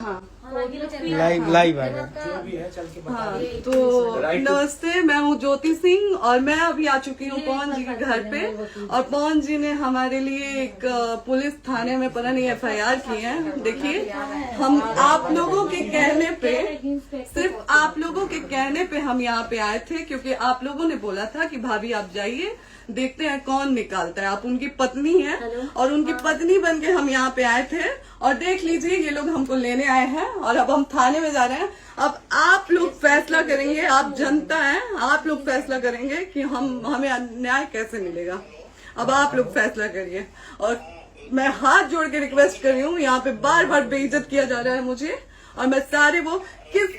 हाँ live live आएगा। जो भी है चल के बता हाँ, दीजिए। तो Right to- नमस्ते, मैं हूँ ज्योति सिंह और मैं अभी आ चुकी हूँ पवन जी के घर पे। और पवन जी ने हमारे लिए एक पुलिस थाने में पता नहीं FIR की है। देखिए, हम आप लोगों के कहने पे, सिर्फ आप लोगों के कहने पे हम यहाँ पे आए थे, क्योंकि आप लोगों ने बोला था कि भाभी आप जाइए, देखते हैं कौन निकालता है। आप उनकी पत्नी हैं और उनकी पत्नी बन के हम यहाँ पे आए थे। और देख लीजिए, ये लोग हमको लेने आए हैं और अब हम थाने में जा रहे हैं। अब आप लोग फैसला करेंगे, आप जनता हैं, आप लोग फैसला करेंगे कि हमें न्याय कैसे मिलेगा। अब आप लोग फैसला करिए। और मैं हाथ जोड़ के रिक्वेस्ट कर रही हूँ, यहाँ पे बार बार बेइज्जत किया जा रहा है मुझे। और मैं सारे वो किस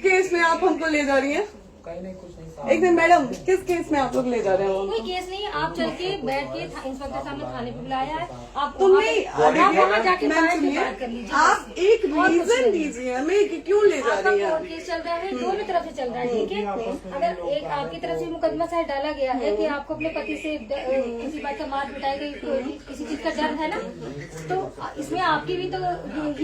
केस में आप हमको ले जा रही हैं? कहीं नहीं, कुछ नहीं। एक दिन मैडम, किस केस में आप लोग ले जा रहे हो? कोई केस नहीं, आप चल के बैठ के इंस्पेक्टर साहब ने थाने पे बुलाया है। आप तुम नहीं, आप वहाँ जाके मैम बैठ के सुनिए, बात कर लीजिए। आप एक रीजन दीजिए हमें कि क्यों ले जा आपका रही हैं। कोर्ट केस चल रहा है, दोनों तरफ से चल रहा है, ठीक है। अगर एक आपकी तरफ से मुकदमा शायद डाला गया है कि आपको अपने पति से किसी बात का मार पिटाई गई, किसी चीज का डर है ना, तो इसमें आपकी भी तो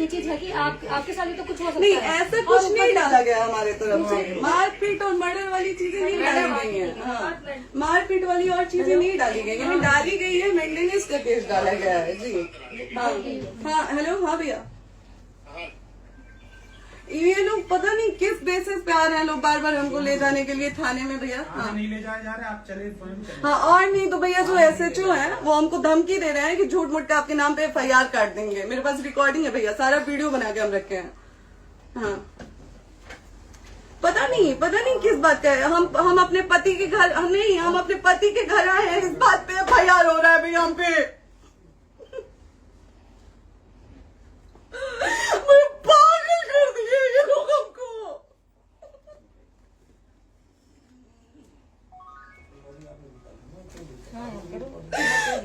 ये चीज है कि आपके साथ भी तो कुछ हो सकता नहीं, है। ऐसा कुछ नहीं डाला गया हमारे तरफ से। मारपीट और मर्डर वाली चीजें नहीं डाली गई है। हाँ, मारपीट वाली और चीजें नहीं डाली गई है। डाली गई है मेंटेनेंस का केस डाला गया है जी। हाँ हाँ, हेलो, हाँ भैया, ये लोग पता नहीं किस बेसिस पे आ रहे हैं लोग बार बार हमको ले जाने के लिए थाने में भैया। हाँ नहीं ले जाए जा रहे, आप चले स्वयं चले। हाँ, और नहीं तो भैया जो SHO है वो हमको धमकी दे रहे हैं कि झूठ मूठ के आपके नाम पे FIR काट देंगे। मेरे पास रिकॉर्डिंग है भैया, सारा वीडियो बना के हम रखे हैं। हाँ, पता नहीं किस बात का है। हम अपने पति के घर, हम अपने पति के घर आए हैं, इस बात पे FIR हो रहा है भैया हम पे। पागल कर दिए ये लोग हमको।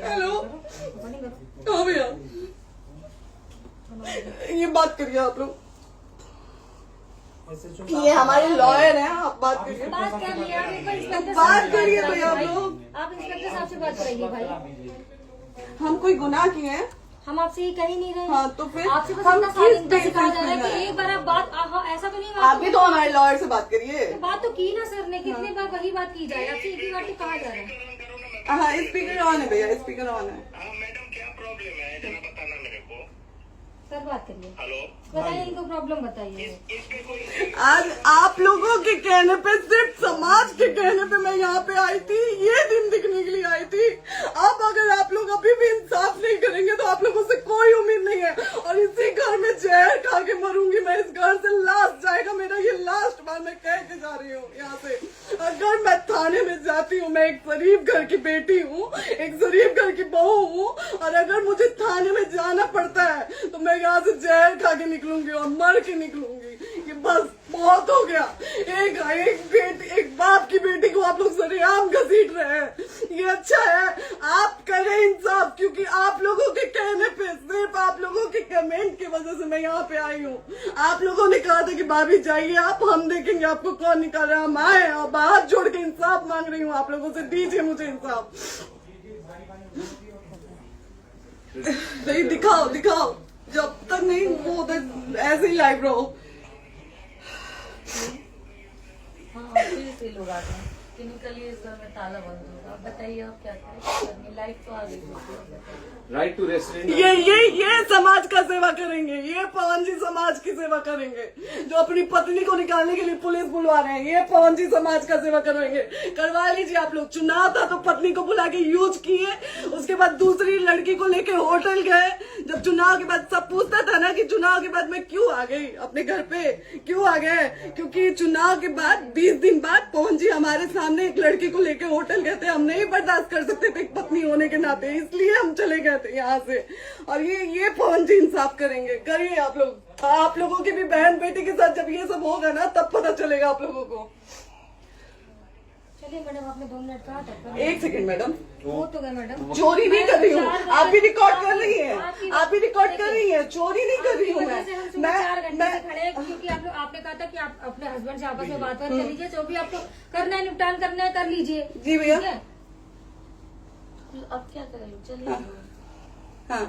हेलो, हाँ भैया, ये बात करिए आप लोग। ये हमारे लॉयर हैं, आप बात करिए। बात कर लिया, आप एक बार इंस्पेक्टर बात करिए भैया आप लोग। आप इंस्पेक्टर साहब से बात कराइए भाई। हम कोई गुनाह किए हैं? हम आपसे ये कह ही नहीं रहे। हाँ, तो फिर आपसे बस हम इतना किस साइलेंट सिखाया जा रहा है बेसिस कि पे एक बार आप बात ऐसा तो नहीं आप भी तो हमारे लॉयर से बात करिए। बात तो की ना सर ने, कितनी बार वही बात की जाए, आपसे एक ही बार तो कहा जा रहा है। हाँ, स्पीकर ऑन है भैया, स्पीकर ऑन है। हाँ मैडम, क्या प्रॉब्लम है जरा बताना मेरे को। सर बात करिए, हेलो, बताइए इनको प्रॉब्लम बताइए। इसके कोई आज आप लोगों के कहने पे, सिर्फ समाज के कहने पे मैं यहाँ पे आई थी, ये दिन दिखने के लिए आई थी। अब अगर आप लोग अभी भी इंसाफ नहीं करेंगे तो आप लोगों से कोई उम्मीद नहीं है। और इसी घर में जहर खा के मरूंगी मैं। इस घर से लास्ट जाएगा मेरा, ये लास्ट बार मैं कह के जा रही हूँ यहाँ से। अगर मैं थाने में जाती हूँ, मैं एक शरीफ घर की बेटी हूँ, एक शरीफ घर की बहू हूँ, और अगर मुझे थाने में जाना पड़ता है तो मैं यहाँ से जहर खा के निकलूंगी और मर के निकलूंगी। ये बस बहुत हो गया। एक बाप की बेटी को आप लोग सरेआम घसीट रहे हैं। ये अच्छा है, आप करें इंसाफ, क्योंकि आप लोगों के कहने पे, सिर्फ आप लोगों के कमेंट की वजह से मैं यहाँ पे आई हूँ। आप लोगों ने कहा था कि भाभी जाइए आप, हम देखेंगे आपको कौन निकाल रहा है। हम आए और हाथ जोड़ के इंसाफ मांग रही हूँ आप लोगों से, दीजिए मुझे इंसाफ। नहीं, दिखाओ, जब तक नहीं वो ऐसे ही लाइव रहो। हाँ, फिर से लोग आ गए कि निकलिए, इस घर में ताला बंद होगा। आप बताइए आप क्या करें, लाइफ तो आ गई। Right to restaurant. ये समाज का सेवा करेंगे, ये पवन जी समाज की सेवा करेंगे। जो अपनी पत्नी को निकालने के लिए पुलिस बुलवा रहे हैं, ये पवन जी समाज का सेवा करेंगे। करवा लीजिए आप लोग। चुनाव था तो पत्नी को बुला के यूज किए, उसके बाद दूसरी लड़की को लेके होटल गए। जब चुनाव के बाद सब पूछता था ना कि चुनाव के बाद मैं क्यों आ गई अपने घर पे, क्यों आ गए, क्योंकि चुनाव के बाद 20 दिन बाद पवन जी हमारे सामने एक लड़की को लेके होटल गए थे। हम नहीं बर्दाश्त कर सकते थे एक पत्नी होने के नाते, इसलिए हम चले गए थे यहाँ से। और ये पवन जी इंसाफ करेंगे। करिए आप लोग। आप लोगों की भी बहन बेटी के साथ जब ये सब होगा ना, तब पता चलेगा आप लोगों को। चलिए मैडम, आपने 2 मिनट कहा था। एक सेकंड मैडम, वो तो गए मैडम। चोरी नहीं कर रही हूँ, आप भी रिकॉर्ड कर रही हैं, आप भी रिकॉर्ड कर रही हैं। चोरी नहीं कर रही हूँ मैं। 4 घंटे से खड़े हैं, क्योंकि आपने कहा था कि आप अपने हस्बैंड से आपस में बात कर लीजिए, जो भी आपको करना है, निपटान करना है, कर लीजिए। जी भैया। ठीक है? अब क्या करें, चलिए। हाँ,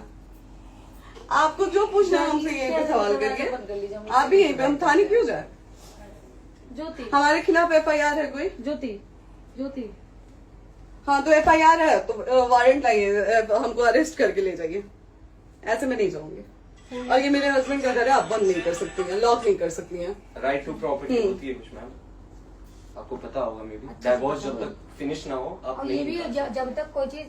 आपको जो पूछना है हमसे यहीं पे सवाल बंद कर लीजिए, करिए। हम आप भी यहीं पे, हम थाने क्यों जाए? ज्योति हमारे खिलाफ FIR है कोई? ज्योति ज्योति हाँ तो FIR है तो वारंट लाइए, हमको अरेस्ट करके ले जाइए। ऐसे मैं नहीं जाऊंगी। और ये मेरे हस्बैंड का घर है, आप बंद नहीं कर सकती हैं, लॉक नहीं कर सकती हैं। राइट टू प्रॉपर्टी होती है कुछ मैम, आपको पता होगा मे बी। डाइवोर्स जब तक फिनिश ना हो आप और ये नहीं भी जब तक कोई चीज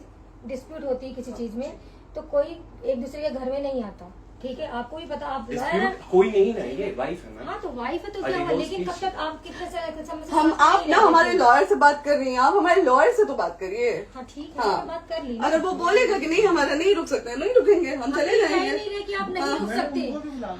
डिस्प्यूट होती है किसी चीज में, तो कोई एक दूसरे के घर में नहीं आता, ठीक है? आपको भी पता, आप लॉयर हैं। डिस्प्यूट कोई नहीं ना, ये वाइफ है मैम। हाँ तो वाइफ है तो क्या हुआ, लेकिन कब तक आप कितने समय से हम साथ आप नहीं ना रह हमारे सकते? लॉयर से बात कर रही हैं, आप हमारे लॉयर से तो बात करिए। हाँ ठीक है, हाँ। मैंने बात कर ली। अगर वो बोलेगा कि नहीं हमारा नहीं रुक सकते, नहीं रुकेंगे, हम चले कह जाएंगे। नहीं रहे कि आप नहीं रुक सकते,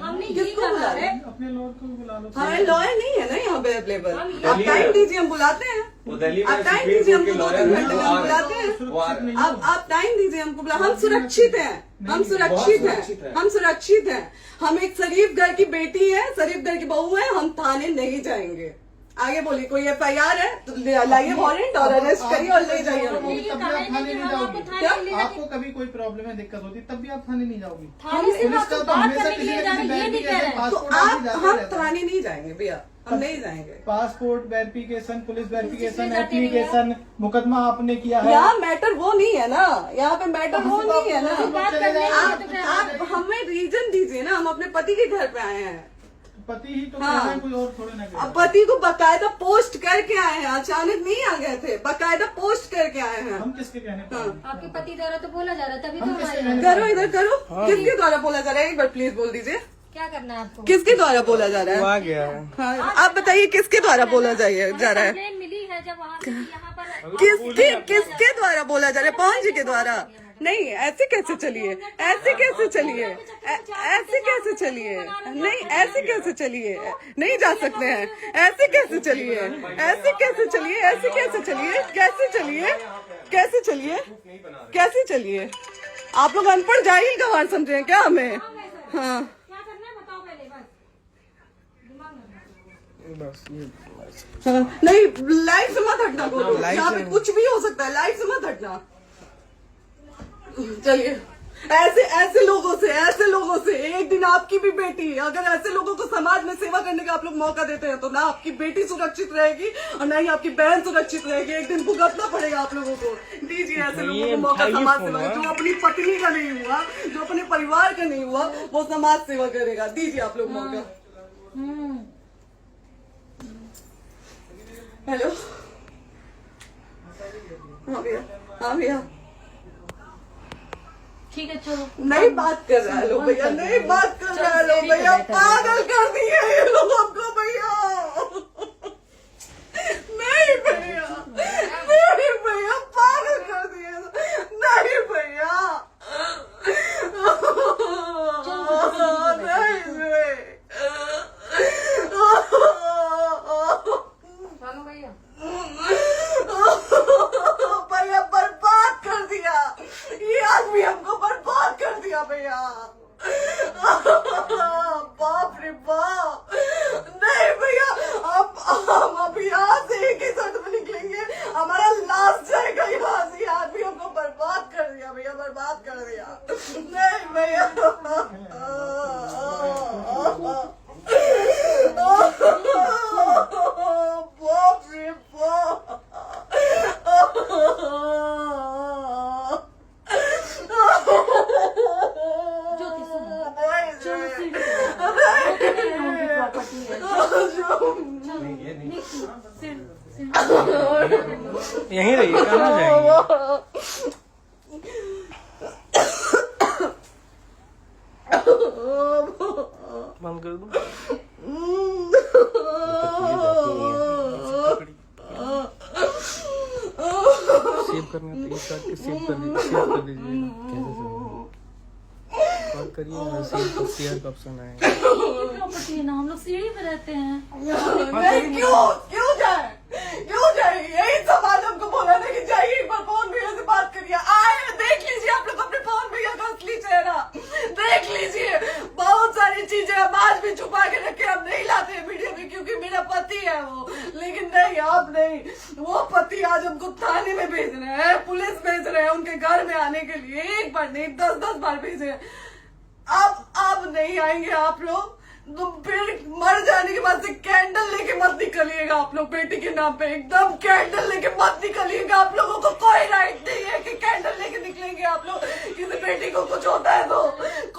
हमने ये किसको कहा बुला है। अपने लॉयर को भी बुला लो। हमारे लॉयर नहीं है ना यहाँ पे अवेलेबल। हम आप टाइम दीजिए, हम बुलाते हैं। वो दिल्ली में आप टाइम सुप्रीम दीजिए, कोर्ट के हमको लॉयर 2-3 हैं, घंटे वो में आ हम रहे बुलाते हैं। हैं। वो आ रहे हैं। आप टाइम दीजिए हमको, हम सुरक्षित हैं, हम सुरक्षित सुरक्षित हैं, हैं। हम सुरक्षित हैं। हम एक शरीफ घर की बेटी है, शरीफ घर की बहू है, हम थाने नहीं जाएंगे। आगे बोलिए, कोई FIR है तो लाइए वारंट और अरेस्ट करिए और ले जाइए हमको। ये तब भी कहा आप है थाने कि नहीं हम जाओगी। आपको थाने क्या? ले जाके- आपको कभी कोई प्रॉब्लम है, दिक्कत होती, तब भी आप थाने नहीं जाओगी। थाने से पुलिस आप का तो बात हमेशा करने के किसी लिए न जा रहे किसी हैं, ये नहीं कह रहे हैं। तो पासपोर्ट आप जाते हम रहता है। थाने नहीं जाएंगे भैया, हम नहीं जाएंगे। पासपोर्ट वेरिफिकेशन, पुलिस वेरिफिकेशन, इसमें जाते नहीं एप्लीकेशन, मुकदमा आपने किया है। यहाँ मैटर वो नहीं है ना, यहाँ पे मैटर वो नहीं है ना। बात करने के लिए तो फिर आप हमें रीजन दीजिए ना, हम अपने पति के घर पे आए हैं। पति ही तो हाँ। कह रहे हैं, कोई और थोड़े ना कह रहे अब हैं। पति को बकायदा पोस्ट करके आए हैं, अचानक नहीं आ गए थे, बकायदा पोस्ट करके आए हैं। हम किसके कहने पर आए? आपके पति द्वारा तो बोला जा रहा है, तभी तो हम हमारे किसके यहाँ- कहने करो इधर करो, किसके द्वारा बोला जा रहा है? एक बार प्लीज बोल दीजिए, क्या करना है आपको? किसके द्वारा बोला जा रहा वो है? आ गया। हाँ, आप बताइए किसके द्वारा बोला जा रहा है? कंप्लेन मिली है जब वहाँ से यहाँ पर किसके द्वारा बोला जा रहा है? पवन जी के द्वारा? नहीं, ऐसे कैसे चलिए, ऐसे कैसे चलिए, ऐसे कैसे चलिए, नहीं ऐसे कैसे चलिए, नहीं जा सकते हैं, ऐसे कैसे चलिए, ऐसे कैसे चलिए, ऐसे कैसे चलिए, कैसे चलिए, कैसे चलिए, कैसे चलिए? आप लोग अनपढ़ जाहिल गंवार समझे हैं क्या हमें? हाँ क्या करना है बताओ पहले, बस दिमाग में बस ये हाँ, नहीं लाइफ से मत हटना, बोलो लाइफ यहाँ पे से- कुछ भी हो सकता है, लाइफ से मत हटना। चलिए, ऐसे लोगों से एक दिन आपकी भी बेटी, अगर ऐसे लोगों को समाज में सेवा करने का आप लोग मौका देते हैं तो ना आपकी बेटी सुरक्षित रहेगी और ना ही आपकी बहन सुरक्षित रहेगी। एक दिन भुगतना पड़ेगा आप लोगों को। दीजिए ऐसे लोगों को मौका समाज सेवा का, जो अपनी पत्नी का नहीं हुआ, जो अपने परिवार का नहीं हुआ, वो समाज सेवा करेगा। दीजिए आप लोग मौका। हेलो, हाँ भैया, हाँ भैया, ठीक है चलो। नहीं बात कर रहा है लोग भैया, नहीं बात कर रहा है लोग भैया, पागल कर दिए ये लोग हमको भैया। नहीं भैया, नहीं भैया, पागल कर दिए, नहीं भैया, नहीं चलो भैया, भैया बर्बाद कर दिया ये आदमी, हमको बर्बाद कर दिया भैया। बाप रे बाप, नहीं भैया, हम अभी यहाँ से एक ही शर्त में निकलेंगे, हमारा लास्ट जाएगा यहाँ से। ये आदमी हमको बर्बाद कर दिया भैया, बर्बाद कर दिया। नहीं भैया, बाप रे बाप, ज्योति सुनो, नहीं, चलो सीढ़ी पे नहीं, प्रॉपर्टी है। नहीं, ये नहीं। यहीं रहिए, कहाँ जाएंगे? बंद कर दूं? सेव करना तो एक काट के सेव कर दीजिए। कॉल करिए ना, सेव शेयर का ऑप्शन आएगा। प्रॉपर्टी है ना, हम लोग सीढ़ी पे रहते हैं। नहीं, क्यों जाए, क्यों जाए? यही समाज हमको बोला था कि जाइए एक बार पवन भैया से बात करिए। आए, देख लीजिए आप लोग अपने पवन भैया का असली चेहरा, देख लीजिए। बहुत सारी चीजें हम आज भी छुपा के रखे, हम नहीं लाते वीडियो में क्योंकि मेरा पति है वो, लेकिन नहीं, आप नहीं। वो पति आज हमको थाने में भेज रहे हैं, पुलिस भेज रहे हैं उनके घर में आने के लिए, एक बार नहीं 10-10 बार भेजे हैं। अब नहीं आएंगे आप लोग, तो फिर मर जाने के बाद से कैंडल लेके मत निकलिएगा आप लोग बेटी के नाम पे, एकदम कैंडल लेके मत निकलिएगा। आप लोगों को कोई राइट नहीं है कि कैंडल लेके निकलेंगे आप लोग। किसी बेटी को कुछ होता है तो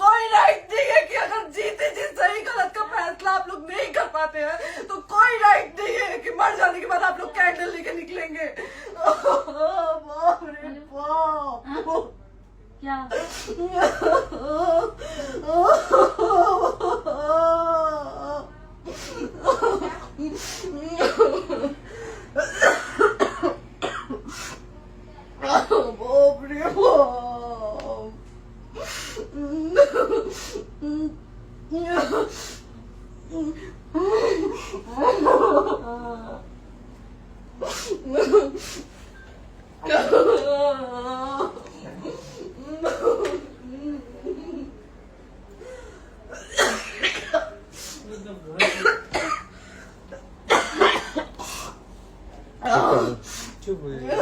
कोई राइट नहीं है कि अगर जीते जी सही गलत का फैसला आप लोग नहीं कर पाते हैं तो कोई राइट नहीं है कि मर जाने के बाद आप लोग कैंडल लेके निकलेंगे। बाप रे बाप। क्या बाप रे चुप हो जाइए।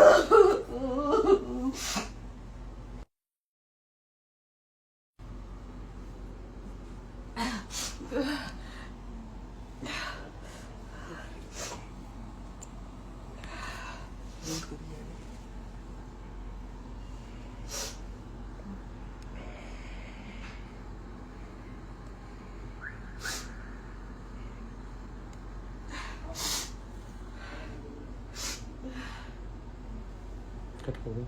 कट कर दो।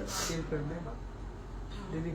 शेयर कर दे दीदी।